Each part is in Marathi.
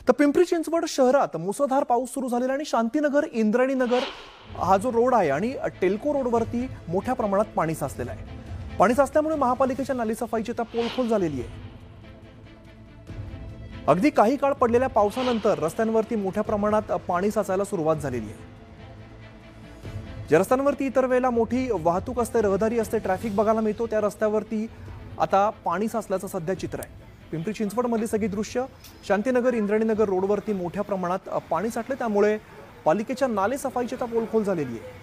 तर पिंपरी चिंचवड शहरात मुसळधार पाऊस सुरू झालेला आणि शांतीनगर इंद्रायणी नगर हा जो रोड आहे आणि टेल्को रोडवरती मोठ्या प्रमाणात पाणी साचलेलं आहे। पाणी साचल्यामुळे महापालिकेच्या नालीसफाईची आता पोलखोल झालेली आहे। अगदी काही काळ पडलेल्या पावसानंतर रस्त्यांवरती मोठ्या प्रमाणात पाणी साचायला सुरुवात झालेली आहे। ज्या रस्त्यांवरती इतर वेळेला मोठी वाहतूक असते, रहदारी असते, ट्रॅफिक बघायला मिळतो, त्या रस्त्यावरती आता पाणी साचल्याचं सध्या चित्र आहे। पिंपरी चिंचवडमधली सगळी दृश्य शांतीनगर इंद्रायणी नगर रोडवरती मोठ्या प्रमाणात पाणी साठले, त्यामुळे पालिकेच्या नाले सफाईची आता पोलखोल झालेली आहे।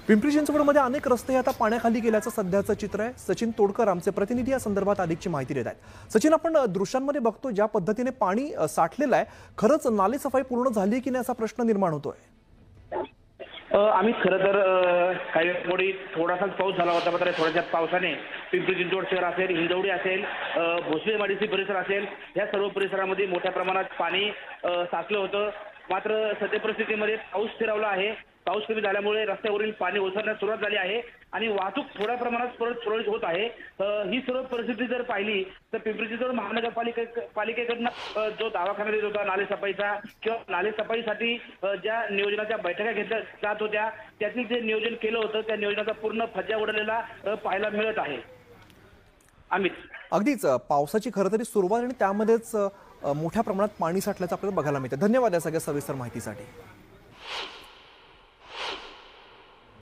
पिंपरी चिंचवडमध्ये अनेक रस्ते आता पाण्याखाली गेल्याचं सध्याचं चित्र आहे। सचिन तोडकर आमचे प्रतिनिधी या संदर्भात अधिकची माहिती देत आहेत। सचिन, आपण दृश्यांमध्ये बघतो ज्या पद्धतीने पाणी साठलेलं आहे, खरंच नाले सफाई पूर्ण झाली की नाही असा प्रश्न निर्माण होतोय। आम्ही खरं तर काही वेळापूर्वी थोडासाच पाऊस झाला होता, मात्र थोड्याशा पावसाने पिंपरी चिंचवड शहर असेल, हिंजवडी असेल, भोसलेवाडीचे परिसर असेल, या सर्व परिसरामध्ये मोठ्या प्रमाणात पाणी साचलं होतं। मात्र सध्या परिस्थितीमध्ये पाऊस स्थिरावला आहे। पाऊस कमी झाल्यामुळे रस्त्यावरील पाणी ओसरण्यास सुरुवात झाली आहे आणि वाहतूक थोड्या प्रमाणात परत सुरळीत होत आहे। ही सर्व परिस्थिती जर पाहिली तर पिंपरी चिंचवड महानगरपालिकेकडनं जो दावा करण्यात येत होता नालेसफाईचा किंवा नालेसफाईसाठी ज्या नियोजनाच्या बैठका घेतल्या जात होत्या, त्यातील जे नियोजन केलं होतं त्या नियोजनाचा पूर्ण फज्जा उडलेला पाहायला मिळत आहे। अमित, अगदीच पावसाची खरं तरी सुरुवात आणि त्यामध्येच मोठ्या प्रमाणात पाणी साठल्याचं आपल्याला बघायला मिळतं। धन्यवाद या सगळ्या सविस्तर माहितीसाठी।